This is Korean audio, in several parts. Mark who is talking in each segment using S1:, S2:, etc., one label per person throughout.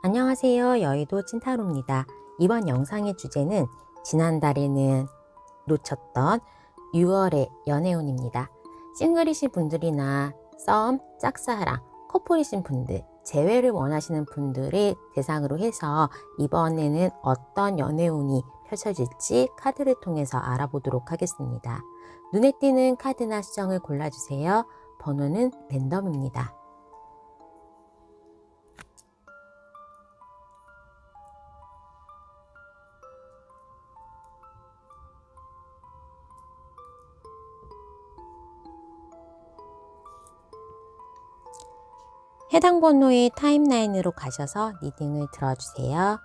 S1: 안녕하세요. 여의도 찐타로입니다. 이번 영상의 주제는 지난달에는 놓쳤던 6월의 연애운입니다. 싱글이신 분들이나 썸, 짝사랑, 커플이신 분들, 재회를 원하시는 분들의 대상으로 해서 이번에는 어떤 연애운이 펼쳐질지 카드를 통해서 알아보도록 하겠습니다. 눈에 띄는 카드나 수정을 골라주세요. 번호는 랜덤입니다. 해당 번호의 타임라인으로 가셔서 리딩을 들어주세요.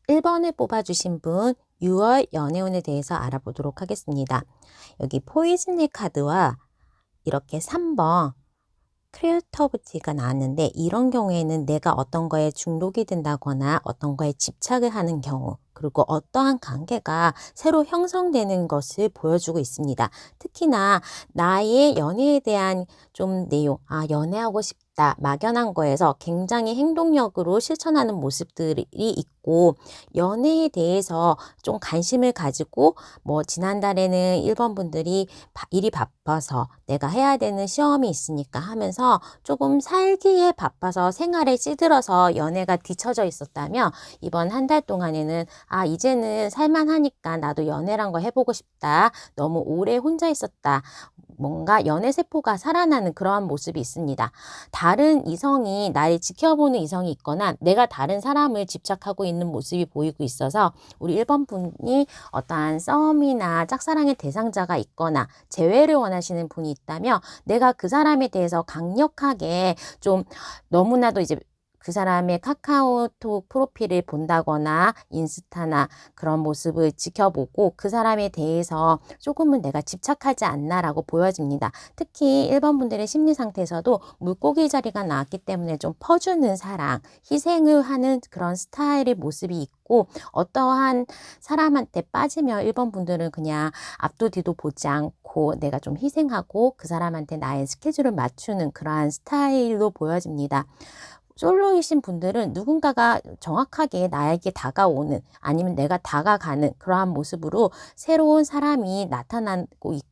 S1: 1번을 뽑아주신 분 6월 연애운에 대해서 알아보도록 하겠습니다. 여기 포이즌의 카드와 이렇게 3번 크리에이터비티가 나왔는데, 이런 경우에는 내가 어떤 거에 중독이 된다거나 어떤 거에 집착을 하는 경우, 그리고 어떠한 관계가 새로 형성되는 것을 보여주고 있습니다. 특히나 나의 연애에 대한 좀 내용, 연애하고 싶다, 막연한 거에서 굉장히 행동력으로 실천하는 모습들이 있고, 연애에 대해서 좀 관심을 가지고, 지난달에는 1번 분들이 일이 바빠서 내가 해야 되는 시험이 있으니까 하면서 조금 살기에 바빠서 생활에 찌들어서 연애가 뒤처져 있었다면, 이번 한 달 동안에는 이제는 살만하니까 나도 연애란 거 해보고 싶다. 너무 오래 혼자 있었다. 뭔가 연애 세포가 살아나는 그러한 모습이 있습니다. 다른 이성이 나를 지켜보는 이성이 있거나 내가 다른 사람을 집착하고 있는 모습이 보이고 있어서, 우리 1번 분이 어떠한 썸이나 짝사랑의 대상자가 있거나 재회를 원하시는 분이 있다면, 내가 그 사람에 대해서 강력하게 좀 너무나도 이제 그 사람의 카카오톡 프로필을 본다거나 인스타나 그런 모습을 지켜보고 그 사람에 대해서 조금은 내가 집착하지 않나라고 보여집니다. 특히 1번 분들의 심리 상태에서도 물고기 자리가 나왔기 때문에 좀 퍼주는 사랑, 희생을 하는 그런 스타일의 모습이 있고, 어떠한 사람한테 빠지면 1번 분들은 그냥 앞도 뒤도 보지 않고 내가 좀 희생하고 그 사람한테 나의 스케줄을 맞추는 그러한 스타일로 보여집니다. 솔로이신 분들은 누군가가 정확하게 나에게 다가오는, 아니면 내가 다가가는 그러한 모습으로 새로운 사람이 나타나고 있고,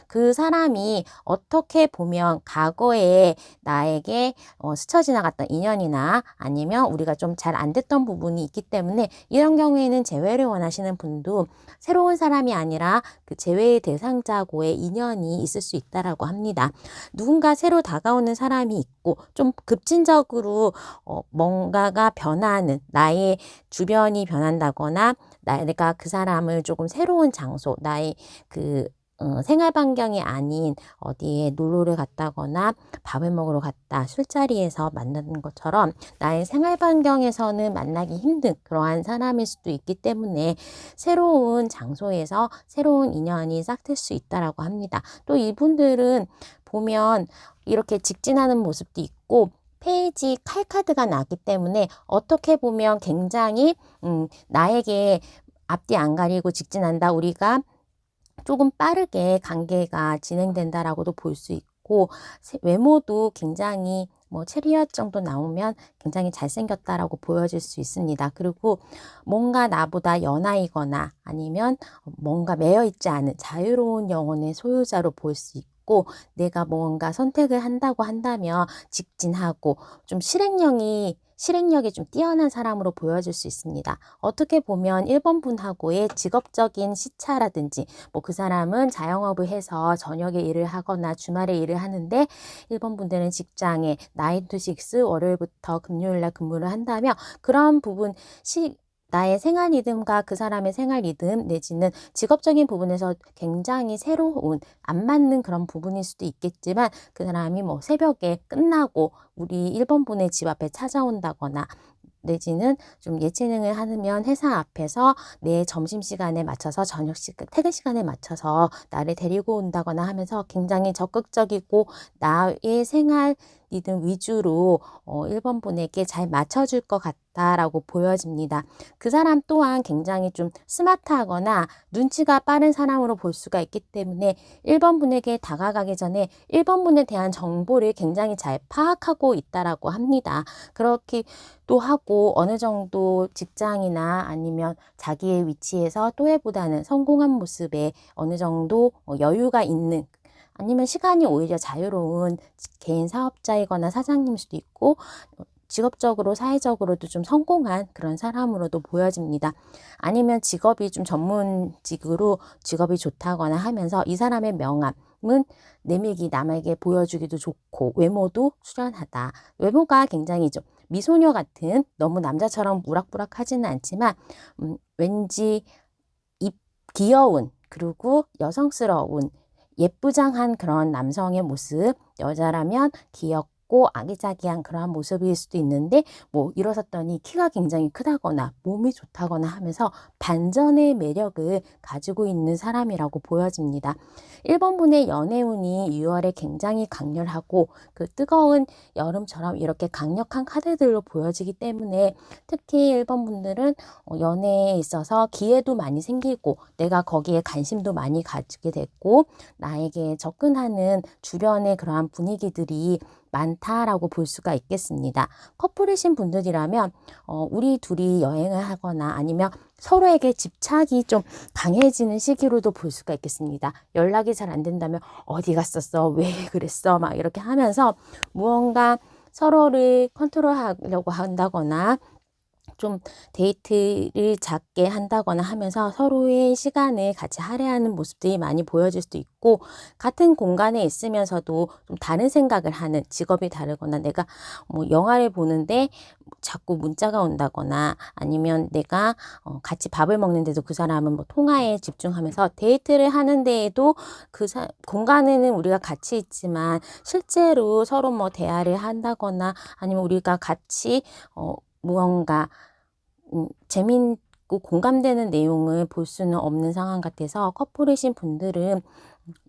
S1: 그 사람이 어떻게 보면 과거에 나에게 스쳐 지나갔던 인연이나 아니면 우리가 좀 잘 안 됐던 부분이 있기 때문에, 이런 경우에는 재회를 원하시는 분도 새로운 사람이 아니라 그 재회의 대상자고의 인연이 있을 수 있다라고 합니다. 누군가 새로 다가오는 사람이 있고 좀 급진적으로 뭔가가 변하는, 나의 주변이 변한다거나 내가 그 사람을 조금 새로운 장소, 나의 그 생활 반경이 아닌 어디에 놀러를 갔다거나 밥을 먹으러 갔다, 술자리에서 만나는 것처럼 나의 생활 반경에서는 만나기 힘든 그러한 사람일 수도 있기 때문에, 새로운 장소에서 새로운 인연이 싹틀 수 있다라고 합니다. 또 이분들은 보면 이렇게 직진하는 모습도 있고, 페이지 칼카드가 나기 때문에 어떻게 보면 굉장히 나에게 앞뒤 안 가리고 직진한다, 우리가 조금 빠르게 관계가 진행된다라고도 볼 수 있고, 외모도 굉장히 체리엇 정도 나오면 굉장히 잘생겼다라고 보여질 수 있습니다. 그리고 뭔가 나보다 연하이거나 아니면 뭔가 매여있지 않은 자유로운 영혼의 소유자로 볼 수 있고, 내가 뭔가 선택을 한다고 한다면 직진하고 좀 실행력이 좀 뛰어난 사람으로 보여질 수 있습니다. 어떻게 보면 1번 분하고의 직업적인 시차라든지, 그 사람은 자영업을 해서 저녁에 일을 하거나 주말에 일을 하는데 1번 분들은 직장에 9 to 6 월요일부터 금요일날 근무를 한다면, 그런 부분 나의 생활 리듬과 그 사람의 생활 리듬 내지는 직업적인 부분에서 굉장히 새로운, 안 맞는 그런 부분일 수도 있겠지만, 그 사람이 새벽에 끝나고 우리 1번 분의 집 앞에 찾아온다거나, 내지는 좀 예체능을 하면 회사 앞에서 내 점심시간에 맞춰서 퇴근 시간에 맞춰서 나를 데리고 온다거나 하면서 굉장히 적극적이고 나의 생활 리듬 위주로 1번 분에게 잘 맞춰줄 것 같다라고 보여집니다. 그 사람 또한 굉장히 좀 스마트하거나 눈치가 빠른 사람으로 볼 수가 있기 때문에 1번 분에게 다가가기 전에 1번 분에 대한 정보를 굉장히 잘 파악하고 있다라고 합니다. 그렇기도 하고 어느 정도 직장이나 아니면 자기의 위치에서 또래보다는 성공한 모습에 어느 정도 여유가 있는, 아니면 시간이 오히려 자유로운 개인 사업자이거나 사장님일 수도 있고 직업적으로 사회적으로도 좀 성공한 그런 사람으로도 보여집니다. 아니면 직업이 좀 전문직으로 직업이 좋다거나 하면서 이 사람의 명함은 내밀기, 남에게 보여주기도 좋고 외모도 수련하다. 외모가 굉장히 좀 미소녀 같은, 너무 남자처럼 우락부락하지는 않지만 왠지 귀여운, 그리고 여성스러운, 예쁘장한 그런 남성의 모습, 여자라면 귀엽고 아기자기한 그러한 모습일 수도 있는데 뭐 일어섰더니 키가 굉장히 크다거나 몸이 좋다거나 하면서 반전의 매력을 가지고 있는 사람이라고 보여집니다. 1번 분의 연애운이 6월에 굉장히 강렬하고 그 뜨거운 여름처럼 이렇게 강력한 카드들로 보여지기 때문에 특히 1번 분들은 연애에 있어서 기회도 많이 생기고 내가 거기에 관심도 많이 가지게 됐고 나에게 접근하는 주변의 그러한 분위기들이 많다라고 볼 수가 있겠습니다. 커플이신 분들이라면 우리 둘이 여행을 하거나 아니면 서로에게 집착이 좀 강해지는 시기로도 볼 수가 있겠습니다. 연락이 잘 안 된다면 어디 갔었어? 왜 그랬어? 막 이렇게 하면서 무언가 서로를 컨트롤하려고 한다거나 좀 데이트를 작게 한다거나 하면서 서로의 시간을 같이 할애하는 모습들이 많이 보여질 수도 있고, 같은 공간에 있으면서도 좀 다른 생각을 하는, 직업이 다르거나 내가 뭐 영화를 보는데 자꾸 문자가 온다거나 아니면 내가 같이 밥을 먹는데도 그 사람은 뭐 통화에 집중하면서 데이트를 하는 데에도 공간에는 우리가 같이 있지만 실제로 서로 뭐 대화를 한다거나 아니면 우리가 같이 무언가 재미있고 공감되는 내용을 볼 수는 없는 상황 같아서 커플이신 분들은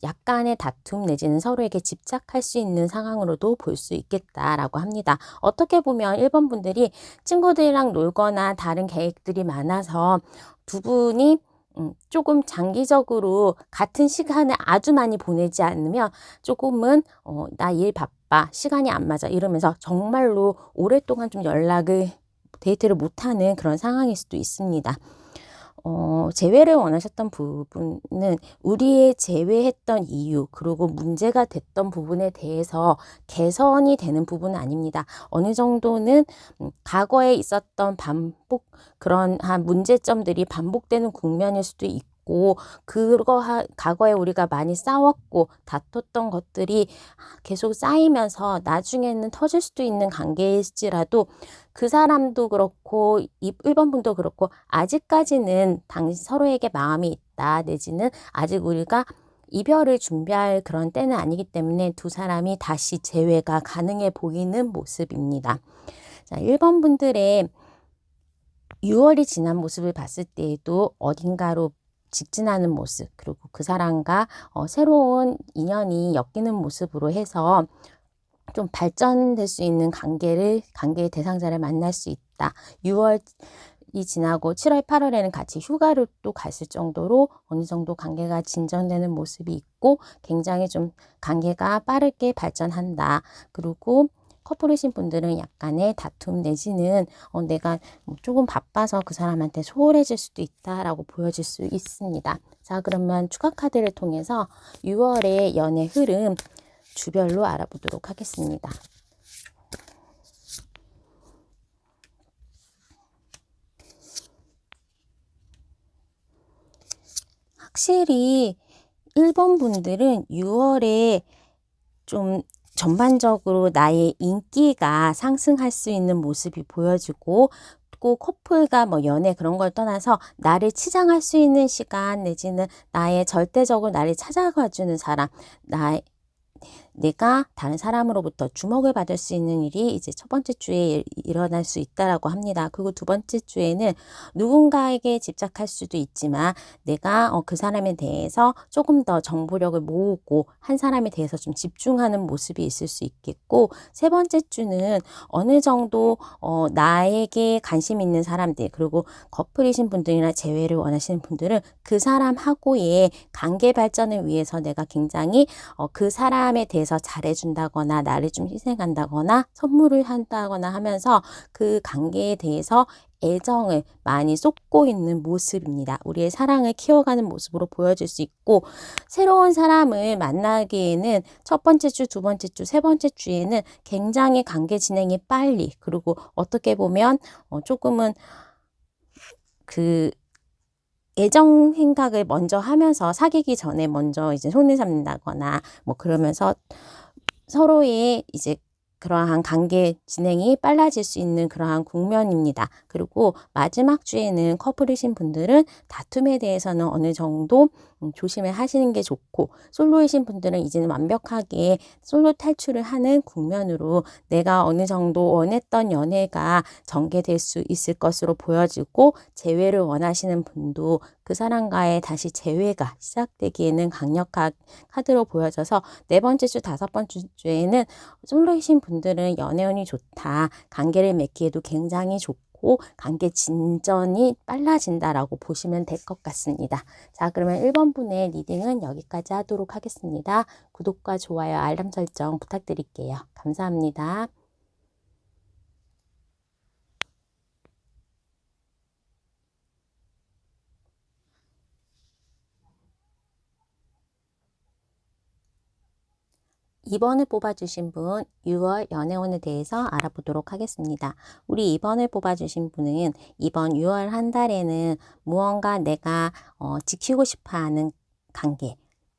S1: 약간의 다툼 내지는 서로에게 집착할 수 있는 상황으로도 볼 수 있겠다라고 합니다. 어떻게 보면 1번 분들이 친구들이랑 놀거나 다른 계획들이 많아서 두 분이 조금 장기적으로 같은 시간을 아주 많이 보내지 않으면 조금은 나 일 바빠, 시간이 안 맞아 이러면서 정말로 오랫동안 좀 데이트를 못하는 그런 상황일 수도 있습니다. 재회를 원하셨던 부분은 우리의 제외했던 이유, 그리고 문제가 됐던 부분에 대해서 개선이 되는 부분은 아닙니다. 어느 정도는 과거에 있었던 그런 문제점들이 반복되는 국면일 수도 있고, 과거에 우리가 많이 싸웠고 다퉜던 것들이 계속 쌓이면서 나중에는 터질 수도 있는 관계일지라도 그 사람도 그렇고 1번 분도 그렇고 아직까지는 서로에게 마음이 있다, 내지는 아직 우리가 이별을 준비할 그런 때는 아니기 때문에 두 사람이 다시 재회가 가능해 보이는 모습입니다. 자, 1번 분들의 6월이 지난 모습을 봤을 때에도 어딘가로 직진하는 모습, 그리고 그 사람과 새로운 인연이 엮이는 모습으로 해서 좀 발전될 수 있는 관계의 대상자를 만날 수 있다. 6월이 지나고 7월, 8월에는 같이 휴가를 또 갔을 정도로 어느 정도 관계가 진전되는 모습이 있고 굉장히 좀 관계가 빠르게 발전한다. 그리고 커플이신 분들은 약간의 다툼 내지는 내가 조금 바빠서 그 사람한테 소홀해질 수도 있다라고 보여질 수 있습니다. 자, 그러면 추가 카드를 통해서 6월의 연애 흐름 주별로 알아보도록 하겠습니다. 확실히 1번 분들은 6월에 좀 전반적으로 나의 인기가 상승할 수 있는 모습이 보여지고, 또 커플과 뭐 연애 그런 걸 떠나서 나를 치장할 수 있는 시간 내지는 절대적으로 나를 찾아가 주는 사람, 내가 다른 사람으로부터 주목을 받을 수 있는 일이 이제 첫 번째 주에 일어날 수 있다라고 합니다. 그리고 두 번째 주에는 누군가에게 집착할 수도 있지만 내가 그 사람에 대해서 조금 더 정보력을 모으고 한 사람에 대해서 좀 집중하는 모습이 있을 수 있겠고, 세 번째 주는 어느 정도 나에게 관심 있는 사람들, 그리고 커플이신 분들이나 재회를 원하시는 분들은 그 사람하고의 관계 발전을 위해서 내가 굉장히 그 사람에 대해서 잘해준다거나 나를 좀 희생한다거나 선물을 한다거나 하면서 그 관계에 대해서 애정을 많이 쏟고 있는 모습입니다. 우리의 사랑을 키워가는 모습으로 보여질 수 있고, 새로운 사람을 만나기에는 첫 번째 주, 두 번째 주, 세 번째 주에는 굉장히 관계 진행이 빨리, 그리고 어떻게 보면 조금은 그 애정 행각을 먼저 하면서 사귀기 전에 먼저 이제 손을 잡는다거나 뭐 그러면서 서로의 이제 그러한 관계 진행이 빨라질 수 있는 그러한 국면입니다. 그리고 마지막 주에는 커플이신 분들은 다툼에 대해서는 어느 정도 조심을 하시는 게 좋고, 솔로이신 분들은 이제는 완벽하게 솔로 탈출을 하는 국면으로 내가 어느 정도 원했던 연애가 전개될 수 있을 것으로 보여지고, 재회를 원하시는 분도 그 사람과의 다시 재회가 시작되기에는 강력한 카드로 보여져서, 네 번째 주, 다섯 번째 주에는 솔로이신 분들은 연애운이 좋다, 관계를 맺기에도 굉장히 좋고 관계 진전이 빨라진다라고 보시면 될 것 같습니다. 자, 그러면 1번 분의 리딩은 여기까지 하도록 하겠습니다. 구독과 좋아요, 알람 설정 부탁드릴게요. 감사합니다. 2번을 뽑아주신 분, 6월 연애운에 대해서 알아보도록 하겠습니다. 우리 2번을 뽑아주신 분은 이번 6월 한 달에는 무언가 내가 지키고 싶어하는 관계,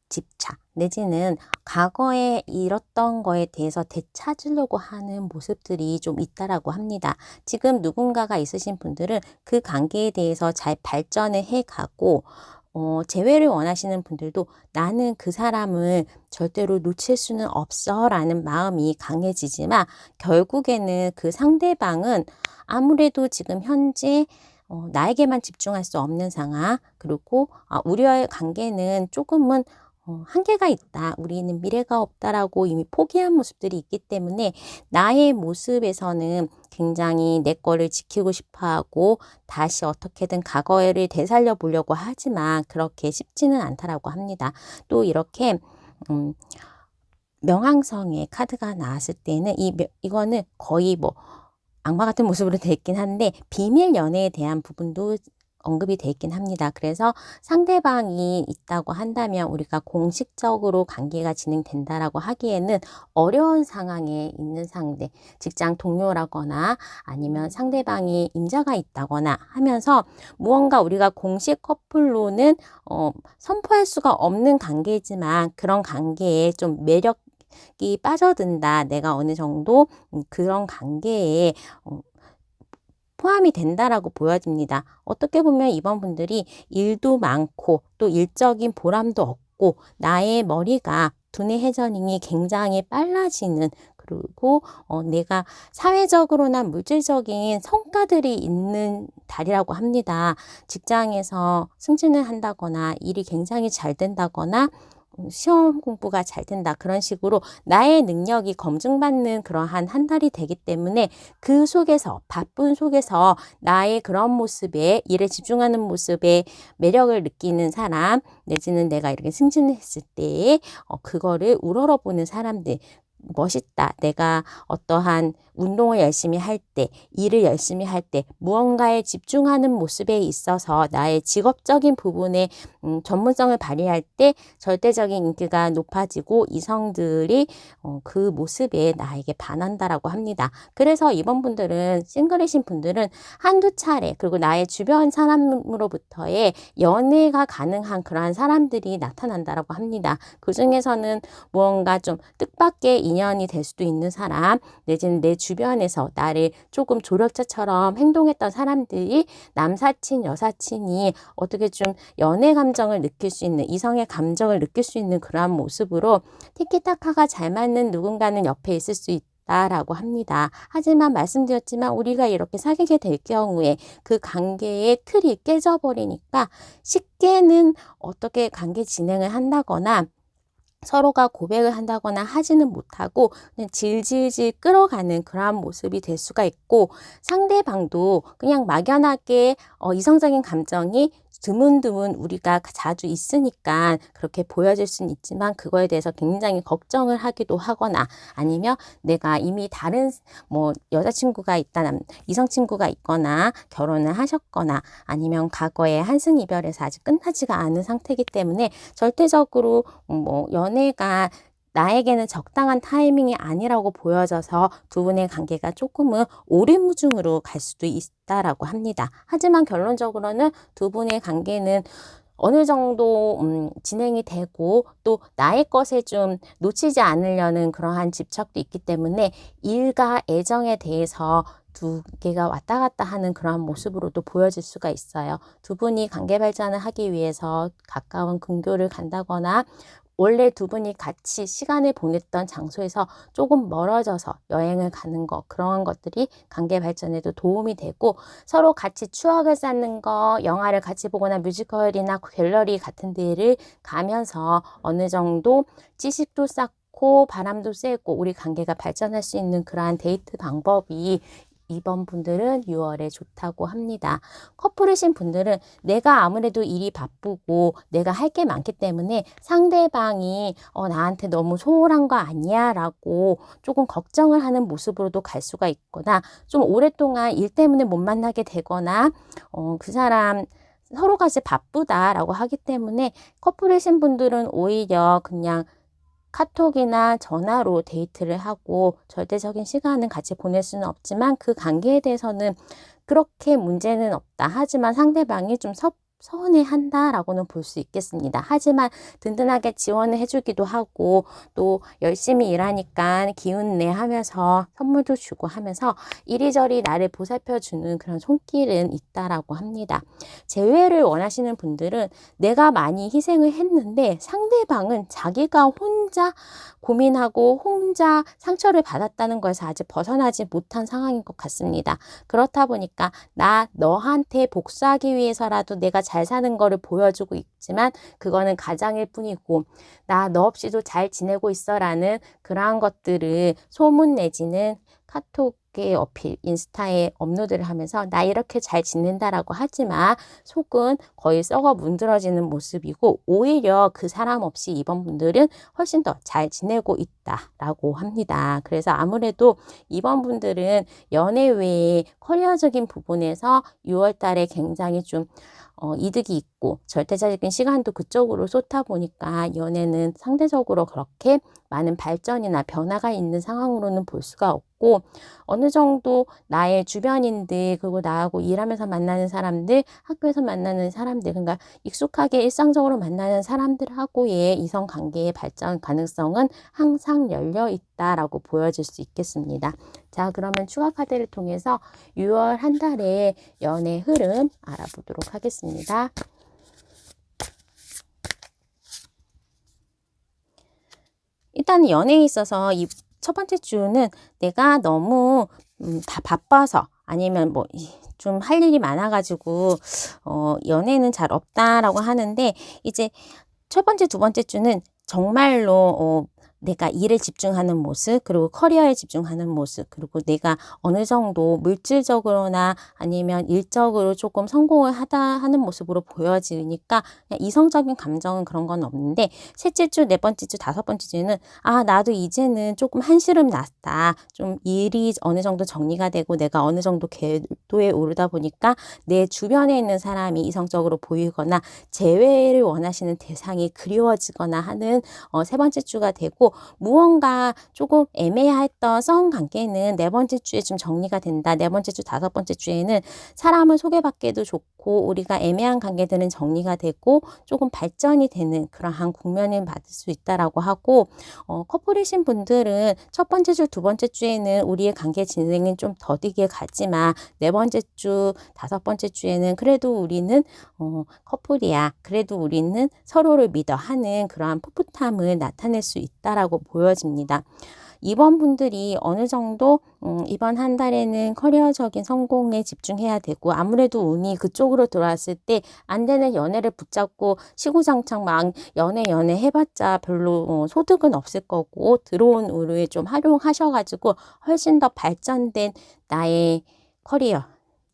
S1: 집착, 내지는 과거에 잃었던 거에 대해서 되찾으려고 하는 모습들이 좀 있다라고 합니다. 지금 누군가가 있으신 분들은 그 관계에 대해서 잘 발전을 해가고, 재회를 원하시는 분들도 나는 그 사람을 절대로 놓칠 수는 없어 라는 마음이 강해지지만, 결국에는 그 상대방은 아무래도 지금 현재 나에게만 집중할 수 없는 상황, 그리고 우리와의 관계는 조금은 한계가 있다, 우리는 미래가 없다라고 이미 포기한 모습들이 있기 때문에 나의 모습에서는 굉장히 내 거를 지키고 싶어하고 다시 어떻게든 과거를 되살려 보려고 하지만 그렇게 쉽지는 않다라고 합니다. 또 이렇게 명왕성의 카드가 나왔을 때는 이거는 거의 뭐 악마 같은 모습으로 되어 있긴 한데 비밀 연애에 대한 부분도 언급이 되어 있긴 합니다. 그래서 상대방이 있다고 한다면 우리가 공식적으로 관계가 진행된다라고 하기에는 어려운 상황에 있는 상대, 직장 동료라거나 아니면 상대방이 임자가 있다거나 하면서 무언가 우리가 공식 커플로는 선포할 수가 없는 관계지만 그런 관계에 좀 매력이 빠져든다, 내가 어느 정도 그런 관계에 포함이 된다라고 보여집니다. 어떻게 보면 이번 분들이 일도 많고 또 일적인 보람도 없고 나의 머리가 두뇌 회전이 굉장히 빨라지는, 그리고 내가 사회적으로나 물질적인 성과들이 있는 달이라고 합니다. 직장에서 승진을 한다거나 일이 굉장히 잘 된다거나 시험 공부가 잘 된다, 그런 식으로 나의 능력이 검증받는 그러한 한 달이 되기 때문에 그 속에서, 바쁜 속에서 나의 그런 모습에, 일에 집중하는 모습에 매력을 느끼는 사람, 내지는 내가 이렇게 승진을 했을 때 그거를 우러러보는 사람들, 멋있다, 내가 어떠한 운동을 열심히 할 때, 일을 열심히 할 때, 무언가에 집중하는 모습에 있어서 나의 직업적인 부분에 전문성을 발휘할 때 절대적인 인기가 높아지고 이성들이 그 모습에 나에게 반한다라고 합니다. 그래서 이번 분들은, 싱글이신 분들은 한두 차례, 그리고 나의 주변 사람으로부터의 연애가 가능한 그러한 사람들이 나타난다라고 합니다. 그 중에서는 무언가 좀 뜻밖의 인연이 될 수도 있는 사람, 내지는 내 주변에서 나를 조금 조력자처럼 행동했던 사람들이 남사친, 여사친이 어떻게 좀 연애 감정을 느낄 수 있는, 이성의 감정을 느낄 수 있는 그러한 모습으로 티키타카가 잘 맞는 누군가는 옆에 있을 수 있다라고 합니다. 하지만 말씀드렸지만 우리가 이렇게 사귀게 될 경우에 그 관계의 틀이 깨져버리니까 쉽게는 어떻게 관계 진행을 한다거나 서로가 고백을 한다거나 하지는 못하고 그냥 질질질 끌어가는 그러한 모습이 될 수가 있고, 상대방도 그냥 막연하게 이성적인 감정이 드문드문 우리가 자주 있으니까 그렇게 보여질 수는 있지만 그거에 대해서 굉장히 걱정을 하기도 하거나, 아니면 내가 이미 다른 여자친구가 있다, 이성친구가 있거나 결혼을 하셨거나, 아니면 과거에 한승 이별에서 아직 끝나지가 않은 상태이기 때문에 절대적으로 연애가 나에게는 적당한 타이밍이 아니라고 보여져서 두 분의 관계가 조금은 오리무중으로 갈 수도 있다라고 합니다. 하지만 결론적으로는 두 분의 관계는 어느 정도 진행이 되고, 또 나의 것에 좀 놓치지 않으려는 그러한 집착도 있기 때문에 일과 애정에 대해서 두 개가 왔다 갔다 하는 그러한 모습으로도 보여질 수가 있어요. 두 분이 관계 발전을 하기 위해서 가까운 근교를 간다거나, 원래 두 분이 같이 시간을 보냈던 장소에서 조금 멀어져서 여행을 가는 것, 그런 것들이 관계 발전에도 도움이 되고, 서로 같이 추억을 쌓는 거, 영화를 같이 보거나 뮤지컬이나 갤러리 같은 데를 가면서 어느 정도 지식도 쌓고 바람도 쐬고 우리 관계가 발전할 수 있는 그러한 데이트 방법이 이번 분들은 6월에 좋다고 합니다. 커플이신 분들은 내가 아무래도 일이 바쁘고 내가 할 게 많기 때문에 상대방이 나한테 너무 소홀한 거 아니야? 라고 조금 걱정을 하는 모습으로도 갈 수가 있거나, 좀 오랫동안 일 때문에 못 만나게 되거나 그 사람 서로가 이제 바쁘다라고 하기 때문에 커플이신 분들은 오히려 그냥 카톡이나 전화로 데이트를 하고 절대적인 시간은 같이 보낼 수는 없지만 그 관계에 대해서는 그렇게 문제는 없다. 하지만 상대방이 좀 서운해한다라고는 볼 수 있겠습니다. 하지만 든든하게 지원을 해주기도 하고, 또 열심히 일하니까 기운 내 하면서 선물도 주고 하면서 이리저리 나를 보살펴주는 그런 손길은 있다라고 합니다. 재회를 원하시는 분들은 내가 많이 희생을 했는데 상대방은 자기가 혼자 고민하고 혼자 상처를 받았다는 것에서 아직 벗어나지 못한 상황인 것 같습니다. 그렇다 보니까 나 너한테 복수하기 위해서라도 내가 잘 사는 거를 보여주고 있지만 그거는 가장일 뿐이고, 나 너 없이도 잘 지내고 있어라는 그러한 것들을 소문 내지는 카톡에 어필, 인스타에 업로드를 하면서 나 이렇게 잘 지낸다라고 하지만 속은 거의 썩어 문드러지는 모습이고, 오히려 그 사람 없이 이번 분들은 훨씬 더 잘 지내고 있다라고 합니다. 그래서 아무래도 이번 분들은 연애 외에 커리어적인 부분에서 6월 달에 굉장히 좀 이득이 있고 절대적인 시간도 그쪽으로 쏟다 보니까 연애는 상대적으로 그렇게 많은 발전이나 변화가 있는 상황으로는 볼 수가 없고, 어느 정도 나의 주변인들, 그리고 나하고 일하면서 만나는 사람들, 학교에서 만나는 사람들, 그러니까 익숙하게 일상적으로 만나는 사람들하고의 이성관계의 발전 가능성은 항상 열려 있다라고 보여질 수 있겠습니다. 자, 그러면 추가 카드를 통해서 6월 한 달의 연애 흐름 알아보도록 하겠습니다. 일단 연애에 있어서 이 첫 번째 주는 내가 너무 다 바빠서, 아니면 좀 할 일이 많아가지고 연애는 잘 없다라고 하는데, 이제 첫 번째, 두 번째 주는 정말로 내가 일에 집중하는 모습, 그리고 커리어에 집중하는 모습, 그리고 내가 어느 정도 물질적으로나 아니면 일적으로 조금 성공을 하는 모습으로 보여지니까 그냥 이성적인 감정은 그런 건 없는데, 셋째 주, 네 번째 주, 다섯 번째 주는 나도 이제는 조금 한시름 났다. 좀 일이 어느 정도 정리가 되고 내가 어느 정도 궤도에 오르다 보니까 내 주변에 있는 사람이 이성적으로 보이거나 재회를 원하시는 대상이 그리워지거나 하는 세 번째 주가 되고, 되고, 무언가 조금 애매했던 썸 관계는 네 번째 주에 좀 정리가 된다. 네 번째 주, 다섯 번째 주에는 사람을 소개받기도 좋고, 우리가 애매한 관계들은 정리가 되고 조금 발전이 되는 그러한 국면을 받을 수 있다라고 하고, 커플이신 분들은 첫 번째 주, 두 번째 주에는 우리의 관계 진행은 좀 더디게 가지만 네 번째 주, 다섯 번째 주에는 그래도 우리는 커플이야. 그래도 우리는 서로를 믿어 하는 그러한 풋풋함을 나타낼 수 있다라고 보여집니다. 이번 분들이 어느 정도 이번 한 달에는 커리어적인 성공에 집중해야 되고, 아무래도 운이 그쪽으로 돌아왔을 때 안 되는 연애를 붙잡고 시구장창 막 연애 해봤자 별로 소득은 없을 거고, 들어온 운을 좀 활용하셔가지고 훨씬 더 발전된 나의 커리어,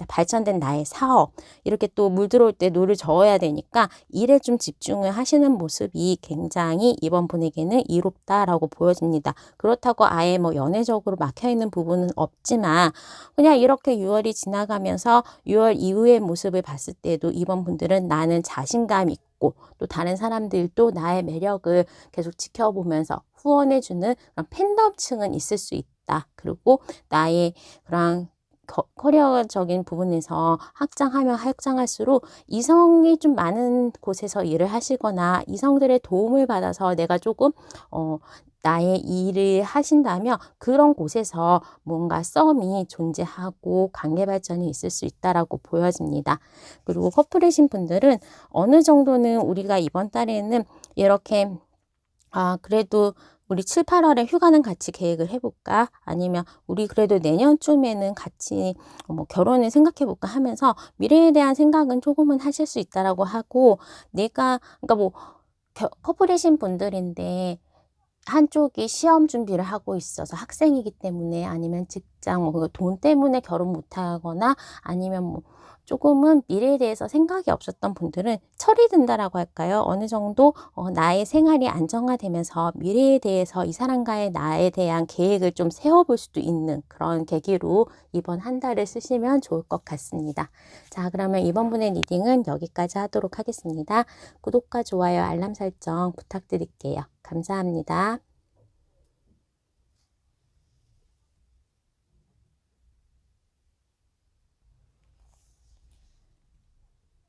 S1: 발전된 나의 사업, 이렇게 또 물 들어올 때 노를 저어야 되니까 일에 좀 집중을 하시는 모습이 굉장히 이번 분에게는 이롭다라고 보여집니다. 그렇다고 아예 뭐 연애적으로 막혀있는 부분은 없지만, 그냥 이렇게 6월이 지나가면서 6월 이후의 모습을 봤을 때도 이번 분들은 나는 자신감 있고, 또 다른 사람들도 나의 매력을 계속 지켜보면서 후원해주는 그런 팬덤층은 있을 수 있다. 그리고 나의 그런 커리어적인 부분에서 확장하면 확장할수록 이성이 좀 많은 곳에서 일을 하시거나 이성들의 도움을 받아서 내가 조금 나의 일을 하신다면 그런 곳에서 뭔가 썸이 존재하고 관계 발전이 있을 수 있다라고 보여집니다. 그리고 커플이신 분들은 어느 정도는 우리가 이번 달에는 이렇게 그래도 우리 7, 8월에 휴가는 같이 계획을 해볼까? 아니면 우리 그래도 내년쯤에는 같이 뭐 결혼을 생각해볼까 하면서 미래에 대한 생각은 조금은 하실 수 있다라고 하고, 그러니까 뭐 커플이신 분들인데 한쪽이 시험 준비를 하고 있어서 학생이기 때문에, 아니면 직장, 돈 때문에 결혼 못하거나, 아니면 뭐 조금은 미래에 대해서 생각이 없었던 분들은 철이 든다라고 할까요? 어느 정도 나의 생활이 안정화되면서 미래에 대해서 이 사람과의 나에 대한 계획을 좀 세워볼 수도 있는 그런 계기로 이번 한 달을 쓰시면 좋을 것 같습니다. 자, 그러면 이번 분의 리딩은 여기까지 하도록 하겠습니다. 구독과 좋아요, 알람 설정 부탁드릴게요. 감사합니다.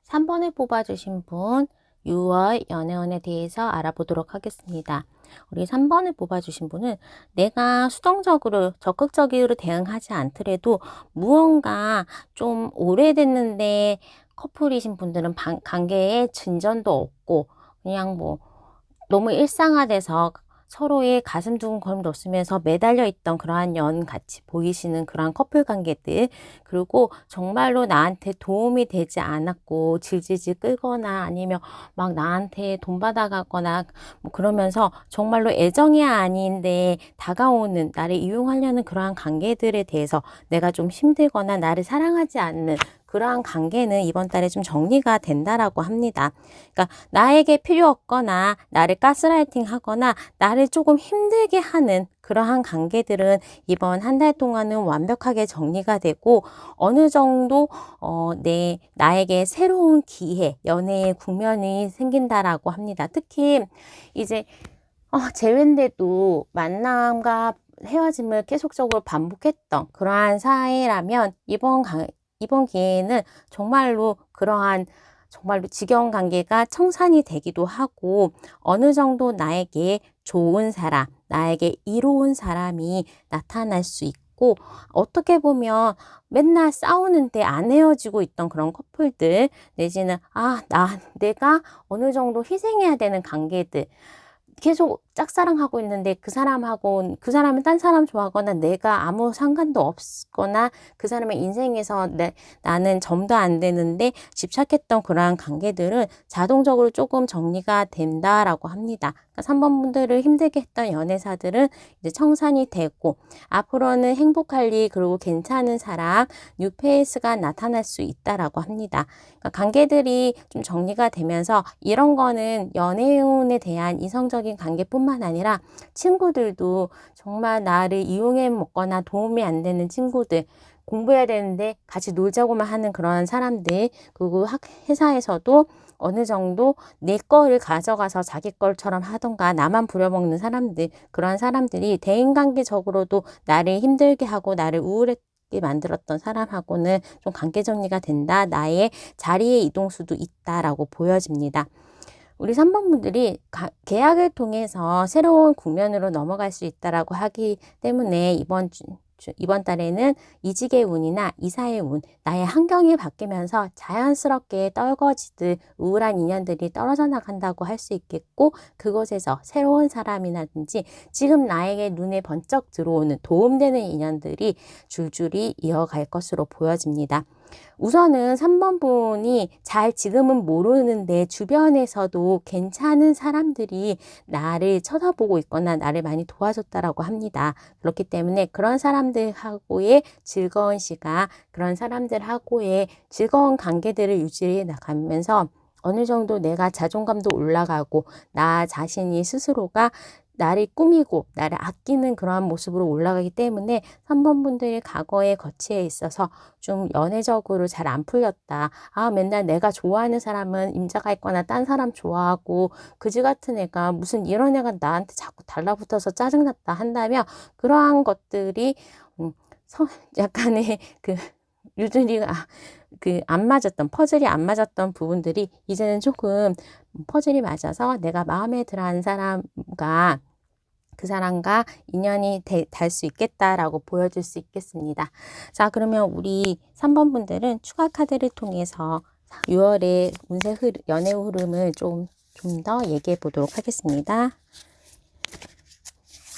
S1: 3번을 뽑아주신 분, 6월 연애운에 대해서 알아보도록 하겠습니다. 우리 3번을 뽑아주신 분은 내가 수동적으로 적극적으로 대응하지 않더라도 무언가 좀 오래됐는데 커플이신 분들은 관계에 진전도 없고 그냥 뭐 너무 일상화돼서 서로의 가슴 두근거림 놓으면서 매달려 있던 그러한 연 같이 보이시는 그러한 커플 관계들, 그리고 정말로 나한테 도움이 되지 않았고 질질질 끌거나 아니면 막 나한테 돈 받아가거나 뭐 그러면서 정말로 애정이 아닌데 다가오는 나를 이용하려는 그러한 관계들에 대해서 내가 좀 힘들거나 나를 사랑하지 않는 그러한 관계는 이번 달에 좀 정리가 된다라고 합니다. 그러니까 나에게 필요 없거나 나를 가스라이팅 하거나 나를 조금 힘들게 하는 그러한 관계들은 이번 한 달 동안은 완벽하게 정리가 되고 어느 정도 나에게 새로운 기회, 연애의 국면이 생긴다라고 합니다. 특히 이제 재회인데도 만남과 헤어짐을 계속적으로 반복했던 그러한 사이라면 이번 기회에는 정말로 그러한 정말로 지겨운 관계가 청산이 되기도 하고 어느 정도 나에게 좋은 사람, 나에게 이로운 사람이 나타날 수 있고, 어떻게 보면 맨날 싸우는데 안 헤어지고 있던 그런 커플들, 내지는 내가 어느 정도 희생해야 되는 관계들, 계속 짝사랑하고 있는데 그 사람은 딴 사람 좋아하거나 내가 아무 상관도 없거나 그 사람의 인생에서 나는 점도 안 되는데 집착했던 그러한 관계들은 자동적으로 조금 정리가 된다라고 합니다. 그러니까 3번 분들을 힘들게 했던 연애사들은 이제 청산이 되고 앞으로는 행복할 일, 그리고 괜찮은 사람, 뉴페이스가 나타날 수 있다라고 합니다. 그러니까 관계들이 좀 정리가 되면서 이런 거는 연애운에 대한 이성적인 관계뿐만 아니라 친구들도 정말 나를 이용해 먹거나 도움이 안 되는 친구들, 공부해야 되는데 같이 놀자고만 하는 그런 사람들, 그리고 회사에서도 어느 정도 내 거를 가져가서 자기 걸처럼 하던가 나만 부려먹는 사람들, 그런 사람들이 대인관계적으로도 나를 힘들게 하고 나를 우울하게 만들었던 사람하고는 좀 관계 정리가 된다. 나의 자리의 이동수도 있다라고 보여집니다. 우리 3번 분들이 계약을 통해서 새로운 국면으로 넘어갈 수 있다라고 하기 때문에 이번 달에는 이직의 운이나 이사의 운, 나의 환경이 바뀌면서 자연스럽게 떨궈지듯 우울한 인연들이 떨어져 나간다고 할 수 있겠고, 그곳에서 새로운 사람이라든지 지금 나에게 눈에 번쩍 들어오는 도움되는 인연들이 줄줄이 이어갈 것으로 보여집니다. 우선은 3번 분이 잘 지금은 모르는데 주변에서도 괜찮은 사람들이 나를 쳐다보고 있거나 나를 많이 도와줬다라고 합니다. 그렇기 때문에 그런 사람들하고의 즐거운 시간, 그런 사람들하고의 즐거운 관계들을 유지해 나가면서 어느 정도 내가 자존감도 올라가고 나 자신이 스스로가 나를 꾸미고 나를 아끼는 그러한 모습으로 올라가기 때문에 3번 분들이 과거의 거치에 있어서 좀 연애적으로 잘 안 풀렸다. 맨날 내가 좋아하는 사람은 임자가 있거나 딴 사람 좋아하고 그지 같은 애가 무슨 이런 애가 나한테 자꾸 달라붙어서 짜증났다 한다면, 그러한 것들이 약간의 유준이가 안 맞았던, 퍼즐이 안 맞았던 부분들이 이제는 조금 퍼즐이 맞아서 내가 마음에 들어하는 사람과 그 사람과 인연이 달 수 있겠다라고 보여줄 수 있겠습니다. 자, 그러면 우리 3번 분들은 추가 카드를 통해서 6월의 운세 연애 흐름을 좀 더 얘기해 보도록 하겠습니다.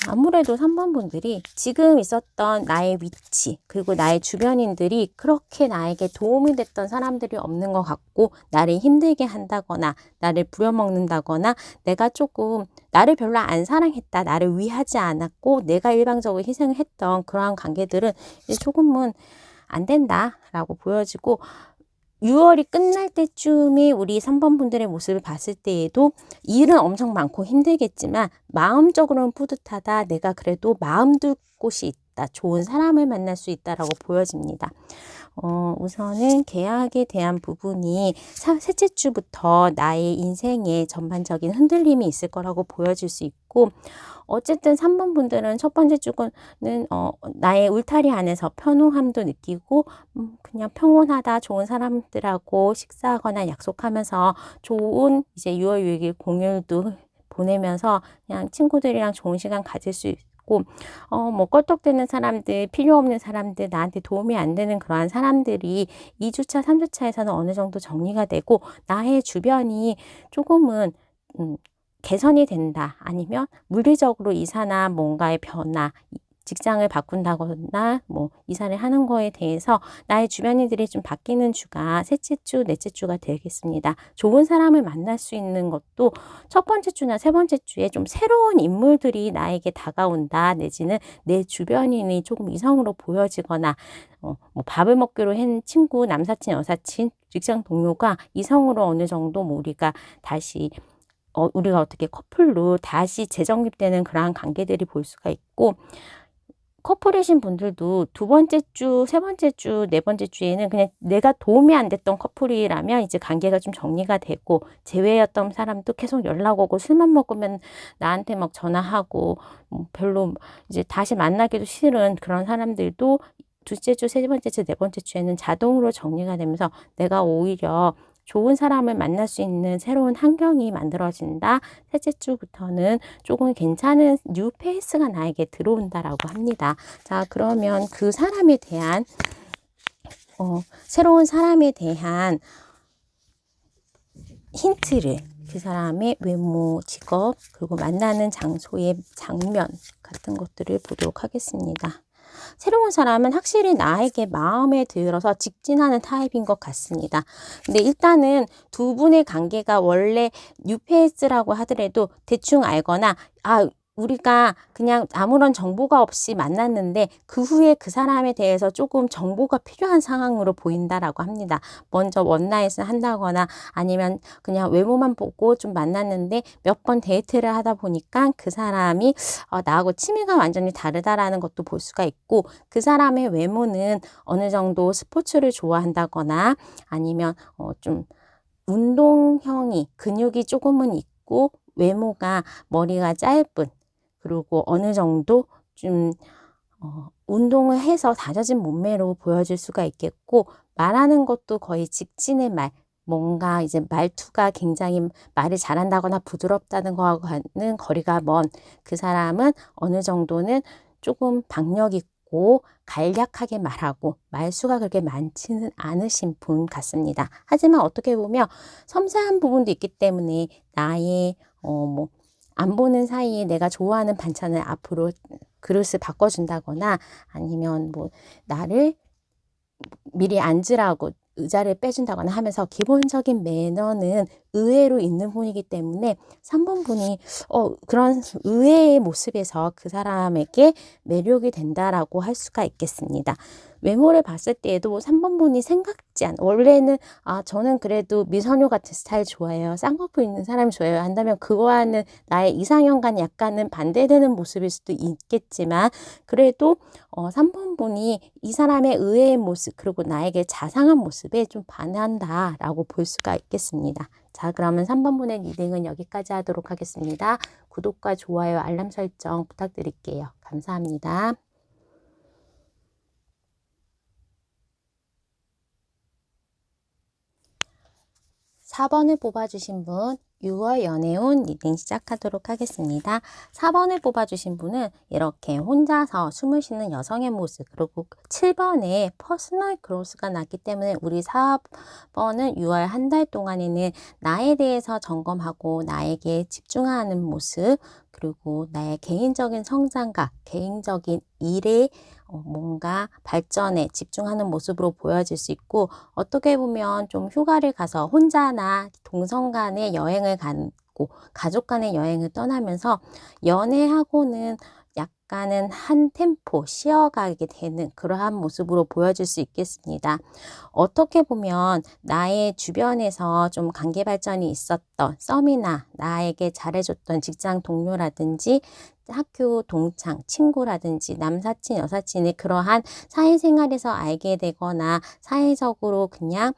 S1: 아무래도 3번 분들이 지금 있었던 나의 위치, 그리고 나의 주변인들이 그렇게 나에게 도움이 됐던 사람들이 없는 것 같고, 나를 힘들게 한다거나 나를 부려먹는다거나 내가 조금 나를 별로 안 사랑했다, 나를 위하지 않았고 내가 일방적으로 희생을 했던 그러한 관계들은 이제 조금은 안 된다라고 보여지고, 6월이 끝날 때쯤에 우리 3번 분들의 모습을 봤을 때에도 일은 엄청 많고 힘들겠지만 마음적으로는 뿌듯하다. 내가 그래도 마음 둘 곳이 있다. 좋은 사람을 만날 수 있다라고 보여집니다. 우선은 계약에 대한 부분이 셋째 주부터 나의 인생에 전반적인 흔들림이 있을 거라고 보여질 수 있고, 어쨌든 3번 분들은 첫 번째 주는 나의 울타리 안에서 편안함도 느끼고 그냥 평온하다, 좋은 사람들하고 식사하거나 약속하면서 좋은 이제 6월 6일 공휴일도 보내면서 그냥 친구들이랑 좋은 시간 가질 수 있고, 껄떡대는 사람들, 필요 없는 사람들, 나한테 도움이 안 되는 그러한 사람들이 2주차, 3주차에서는 어느 정도 정리가 되고 나의 주변이 조금은 개선이 된다. 아니면 물리적으로 이사나 뭔가의 변화, 직장을 바꾼다거나 이사를 하는 거에 대해서 나의 주변인들이 좀 바뀌는 주가 셋째 주, 넷째 주가 되겠습니다. 좋은 사람을 만날 수 있는 것도 첫 번째 주나 세 번째 주에 좀 새로운 인물들이 나에게 다가온다. 내지는 내 주변인이 조금 이성으로 보여지거나 밥을 먹기로 한 친구, 남사친, 여사친, 직장 동료가 이성으로 어느 정도 우리가 다시 우리가 어떻게 커플로 다시 재정립되는 그러한 관계들이 볼 수가 있고, 커플이신 분들도 두 번째 주, 세 번째 주, 네 번째 주에는 그냥 내가 도움이 안 됐던 커플이라면 이제 관계가 좀 정리가 되고, 제외였던 사람도 계속 연락 오고 술만 먹으면 나한테 막 전화하고 별로 이제 다시 만나기도 싫은 그런 사람들도 둘째 주, 세 번째 주, 네 번째 주에는 자동으로 정리가 되면서 내가 오히려 좋은 사람을 만날 수 있는 새로운 환경이 만들어진다. 셋째 주부터는 조금 괜찮은 뉴 페이스가 나에게 들어온다라고 합니다. 자, 그러면 그 사람에 대한 새로운 사람에 대한 힌트를, 그 사람의 외모, 직업, 그리고 만나는 장소의 장면 같은 것들을 보도록 하겠습니다. 새로운 사람은 확실히 나에게 마음에 들어서 직진하는 타입인 것 같습니다. 근데 일단은 두 분의 관계가 원래 뉴페이스라고 하더라도 대충 알거나 우리가 그냥 아무런 정보가 없이 만났는데 그 후에 그 사람에 대해서 조금 정보가 필요한 상황으로 보인다라고 합니다. 먼저 원나잇을 한다거나 아니면 그냥 외모만 보고 좀 만났는데 몇 번 데이트를 하다 보니까 그 사람이 나하고 취미가 완전히 다르다라는 것도 볼 수가 있고, 그 사람의 외모는 어느 정도 스포츠를 좋아한다거나 아니면 좀 운동형이 근육이 조금은 있고 외모가 머리가 짧은, 그리고 어느 정도 좀 운동을 해서 다져진 몸매로 보여질 수가 있겠고, 말하는 것도 거의 직진의 말, 뭔가 이제 말투가 굉장히 말을 잘한다거나 부드럽다는 거하고는 거리가 먼, 그 사람은 어느 정도는 조금 박력 있고 간략하게 말하고 말수가 그렇게 많지는 않으신 분 같습니다. 하지만 어떻게 보면 섬세한 부분도 있기 때문에 나의 안 보는 사이에 내가 좋아하는 반찬을 앞으로 그릇을 바꿔준다거나 아니면 나를 미리 앉으라고 의자를 빼준다거나 하면서 기본적인 매너는 의외로 있는 분이기 때문에 3번 분이 그런 의외의 모습에서 그 사람에게 매력이 된다라고 할 수가 있겠습니다. 외모를 봤을 때에도 3번 분이 생각지 않아, 원래는 저는 그래도 미소녀 같은 스타일 좋아해요, 쌍꺼풀 있는 사람이 좋아해요 한다면 그거와는 나의 이상형과는 약간은 반대되는 모습일 수도 있겠지만, 그래도 3번 분이 이 사람의 의외의 모습 그리고 나에게 자상한 모습에 좀 반한다라고 볼 수가 있겠습니다. 자, 그러면 3번 분의 리딩은 여기까지 하도록 하겠습니다. 구독과 좋아요, 알람 설정 부탁드릴게요. 감사합니다. 4번을 뽑아주신 분 6월 연애운 리딩 시작하도록 하겠습니다. 4번을 뽑아주신 분은 이렇게 혼자서 숨을 쉬는 여성의 모습, 그리고 7번에 퍼스널 그로스가 났기 때문에 우리 4번은 6월 한 달 동안에는 나에 대해서 점검하고 나에게 집중하는 모습, 그리고 나의 개인적인 성장과 개인적인 일에 뭔가 발전에 집중하는 모습으로 보여질 수 있고, 어떻게 보면 좀 휴가를 가서 혼자나 동성 간의 여행을 가고 가족 간의 여행을 떠나면서 연애하고는 약간은 한 템포 쉬어가게 되는 그러한 모습으로 보여질 수 있겠습니다. 어떻게 보면 나의 주변에서 좀 관계 발전이 있었던 썸이나 나에게 잘해줬던 직장 동료라든지 학교 동창, 친구라든지 남사친, 여사친의 그러한 사회생활에서 알게 되거나 사회적으로 그냥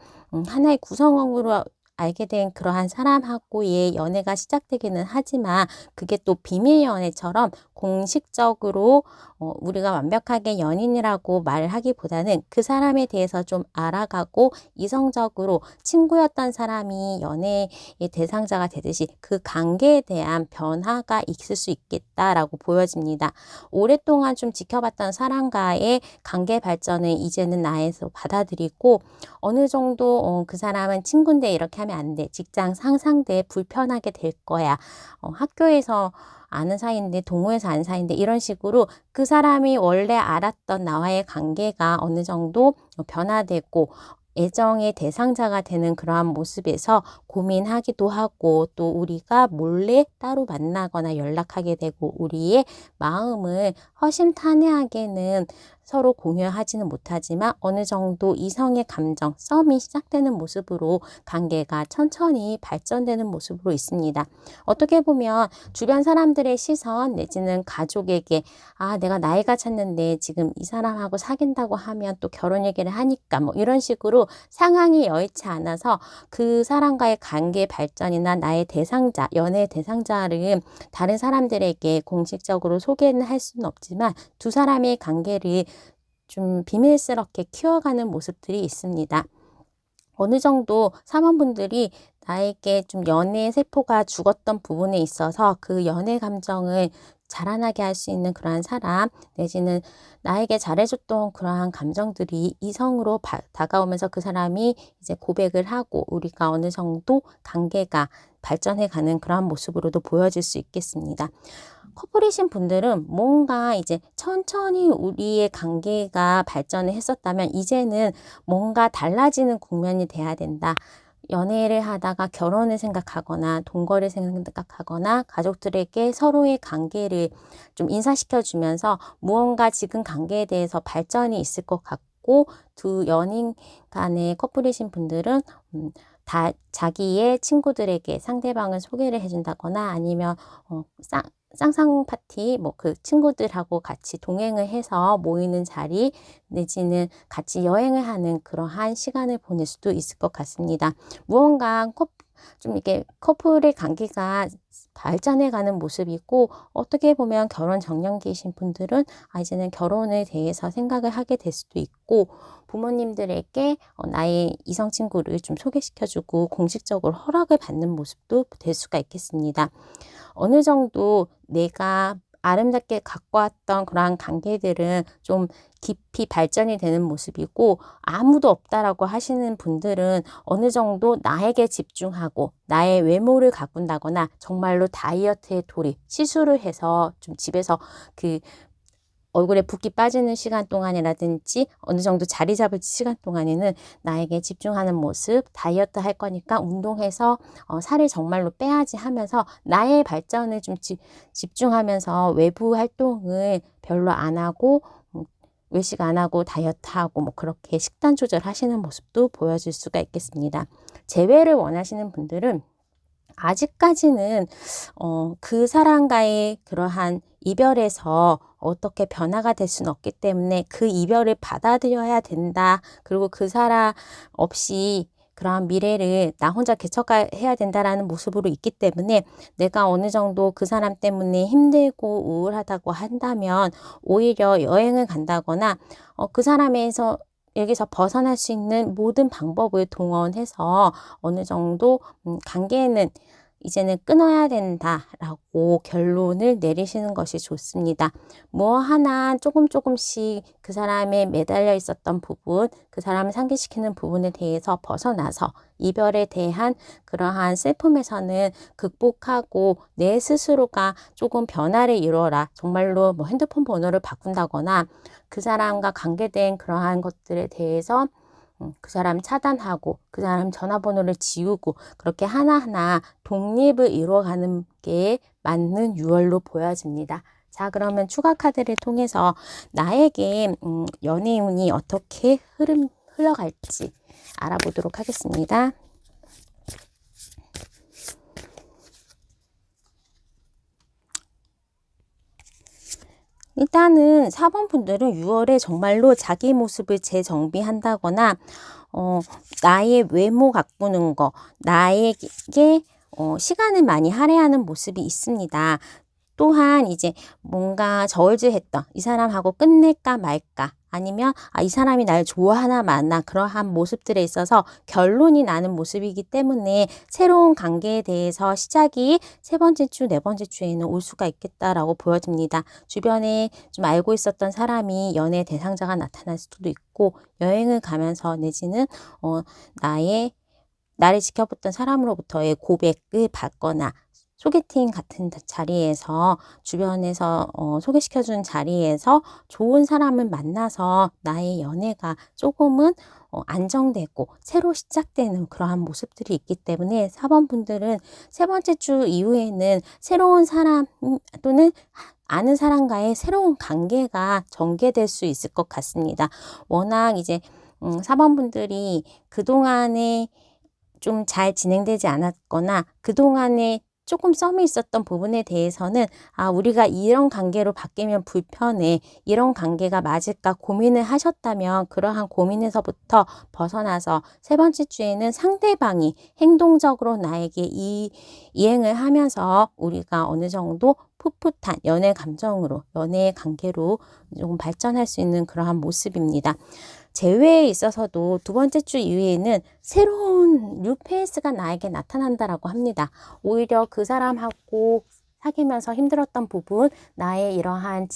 S1: 하나의 구성원으로 알게 된 그러한 사람하고의 연애가 시작되기는 하지만, 그게 또 비밀 연애처럼 공식적으로 우리가 완벽하게 연인이라고 말을 하기보다는 그 사람에 대해서 좀 알아가고 이성적으로 친구였던 사람이 연애의 대상자가 되듯이 그 관계에 대한 변화가 있을 수 있겠다라고 보여집니다. 오랫동안 좀 지켜봤던 사람과의 관계 발전을 이제는 나에서 받아들이고, 어느 정도 그 사람은 친구인데 이렇게 하면 안 돼, 직장 상사인데 불편하게 될 거야, 학교에서 아는 사이인데 동호회에서 아는 사이인데 이런 식으로 그 사람이 원래 알았던 나와의 관계가 어느 정도 변화되고 애정의 대상자가 되는 그러한 모습에서 고민하기도 하고, 또 우리가 몰래 따로 만나거나 연락하게 되고 우리의 마음을 허심탄회하게는 서로 공유하지는 못하지만 어느 정도 이성의 감정, 썸이 시작되는 모습으로 관계가 천천히 발전되는 모습으로 있습니다. 어떻게 보면 주변 사람들의 시선 내지는 가족에게 내가 나이가 찼는데 지금 이 사람하고 사귄다고 하면 또 결혼 얘기를 하니까 이런 식으로 상황이 여의치 않아서 그 사람과의 관계 발전이나 나의 대상자, 연애 대상자를 다른 사람들에게 공식적으로 소개는 할 수는 없지만 두 사람의 관계를 좀 비밀스럽게 키워가는 모습들이 있습니다. 어느 정도 사원분들이 나에게 좀 연애 세포가 죽었던 부분에 있어서 그 연애 감정을 자라나게 할 수 있는 그러한 사람, 내지는 나에게 잘해줬던 그러한 감정들이 이성으로 다가오면서 그 사람이 이제 고백을 하고 우리가 어느 정도 관계가 발전해가는 그러한 모습으로도 보여질 수 있겠습니다. 커플이신 분들은 뭔가 이제 천천히 우리의 관계가 발전을 했었다면 이제는 뭔가 달라지는 국면이 돼야 된다. 연애를 하다가 결혼을 생각하거나 동거를 생각하거나 가족들에게 서로의 관계를 좀 인사시켜 주면서 무언가 지금 관계에 대해서 발전이 있을 것 같고, 두 연인 간의 커플이신 분들은 다 자기의 친구들에게 상대방을 소개를 해준다거나 아니면 쌍쌍 파티, 뭐 그 친구들하고 같이 동행을 해서 모이는 자리 내지는 같이 여행을 하는 그러한 시간을 보낼 수도 있을 것 같습니다. 무언가 좀 이렇게 커플의 관계가 발전해가는 모습이고, 어떻게 보면 결혼 정년기이신 분들은 이제는 결혼에 대해서 생각을 하게 될 수도 있고, 부모님들에게 나의 이성 친구를 좀 소개시켜주고 공식적으로 허락을 받는 모습도 될 수가 있겠습니다. 어느 정도 내가 아름답게 갖고 왔던 그러한 관계들은 좀 깊이 발전이 되는 모습이고, 아무도 없다라고 하시는 분들은 어느 정도 나에게 집중하고 나의 외모를 가꾼다거나 정말로 다이어트에 돌입, 시술을 해서 좀 집에서 그 얼굴에 붓기 빠지는 시간 동안이라든지 어느 정도 자리 잡을 시간 동안에는 나에게 집중하는 모습, 다이어트 할 거니까 운동해서 살을 정말로 빼야지 하면서 나의 발전을 좀 집중하면서 외부 활동을 별로 안 하고 외식 안 하고 다이어트하고 뭐 그렇게 식단 조절하시는 모습도 보여질 수가 있겠습니다. 재회를 원하시는 분들은 아직까지는 그 사람과의 그러한 이별에서 어떻게 변화가 될 수는 없기 때문에 그 이별을 받아들여야 된다. 그리고 그 사람 없이 그러한 미래를 나 혼자 개척해야 된다라는 모습으로 있기 때문에, 내가 어느 정도 그 사람 때문에 힘들고 우울하다고 한다면 오히려 여행을 간다거나 그 사람에서 여기서 벗어날 수 있는 모든 방법을 동원해서 어느 정도 관계는 이제는 끊어야 된다라고 결론을 내리시는 것이 좋습니다. 뭐 하나 조금씩 그 사람의 매달려 있었던 부분, 그 사람을 상기시키는 부분에 대해서 벗어나서 이별에 대한 그러한 슬픔에서는 극복하고 내 스스로가 조금 변화를 이루어라. 정말로 뭐 핸드폰 번호를 바꾼다거나 그 사람과 관계된 그러한 것들에 대해서 그 사람 차단하고 그 사람 전화번호를 지우고 그렇게 하나하나 독립을 이루어가는 게 맞는 유월로 보여집니다. 자, 그러면 추가 카드를 통해서 나에게 연애 운이 어떻게 흘러갈지 알아보도록 하겠습니다. 일단은 4번 분들은 6월에 정말로 자기 모습을 재정비한다거나 나의 외모 가꾸는 거, 나에게 시간을 많이 할애하는 모습이 있습니다. 또한 이제 뭔가 저울질했던 이 사람하고 끝낼까 말까, 아니면 이 사람이 날 좋아하나 마나 그러한 모습들에 있어서 결론이 나는 모습이기 때문에 새로운 관계에 대해서 시작이 세 번째 주, 네 번째 주에는 올 수가 있겠다라고 보여집니다. 주변에 좀 알고 있었던 사람이 연애 대상자가 나타날 수도 있고, 여행을 가면서 내지는 나를 지켜봤던 사람으로부터의 고백을 받거나 소개팅 같은 자리에서 주변에서 소개시켜준 자리에서 좋은 사람을 만나서 나의 연애가 조금은 안정되고 새로 시작되는 그러한 모습들이 있기 때문에 4번 분들은 세 번째 주 이후에는 새로운 사람 또는 아는 사람과의 새로운 관계가 전개될 수 있을 것 같습니다. 워낙 이제 4번 분들이 그동안에 좀 잘 진행되지 않았거나 그동안에 조금 썸이 있었던 부분에 대해서는 우리가 이런 관계로 바뀌면 불편해, 이런 관계가 맞을까 고민을 하셨다면 그러한 고민에서부터 벗어나서 세 번째 주에는 상대방이 행동적으로 나에게 이행을 하면서 우리가 어느 정도 풋풋한 연애 감정으로, 연애의 관계로 조금 발전할 수 있는 그러한 모습입니다. 재회에 있어서도 두 번째 주 이후에는 새로운 뉴 페이스가 나에게 나타난다라고 합니다. 오히려 그 사람하고 사귀면서 힘들었던 부분, 나의 이러한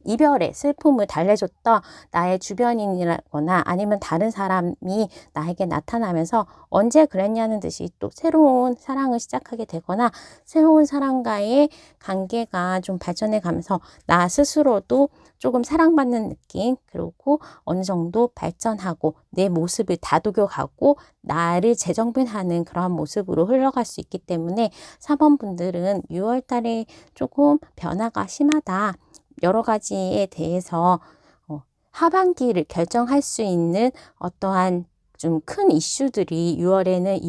S1: 이별의 슬픔을 달래줬던 나의 주변인이거나 아니면 다른 사람이 나에게 나타나면서 언제 그랬냐는 듯이 또 새로운 사랑을 시작하게 되거나 새로운 사람과의 관계가 좀 발전해 가면서 나 스스로도 조금 사랑받는 느낌, 그리고 어느 정도 발전하고 내 모습을 다독여가고 나를 재정비하는 그러한 모습으로 흘러갈 수 있기 때문에 4번 분들은 6월 달에 조금 변화가 심하다. 여러 가지에 대해서 하반기를 결정할 수 있는 어떠한 좀 큰 이슈들이 6월에는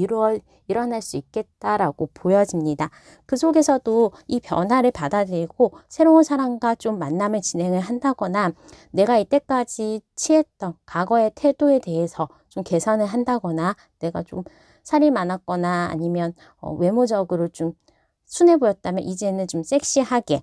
S1: 일어날 수 있겠다라고 보여집니다. 그 속에서도 이 변화를 받아들이고 새로운 사람과 좀 만남을 진행을 한다거나 내가 이때까지 취했던 과거의 태도에 대해서 좀 개선을 한다거나 내가 좀 살이 많았거나 아니면 외모적으로 좀 순해 보였다면 이제는 좀 섹시하게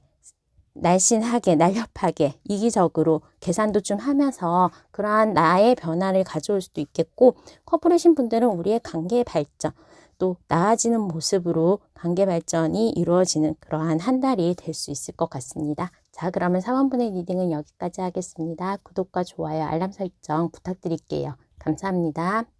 S1: 날씬하게, 날렵하게, 이기적으로 계산도 좀 하면서 그러한 나의 변화를 가져올 수도 있겠고, 커플이신 분들은 우리의 관계 발전, 또 나아지는 모습으로 관계 발전이 이루어지는 그러한 한 달이 될 수 있을 것 같습니다. 자, 그러면 4번분의 리딩은 여기까지 하겠습니다. 구독과 좋아요, 알람 설정 부탁드릴게요. 감사합니다.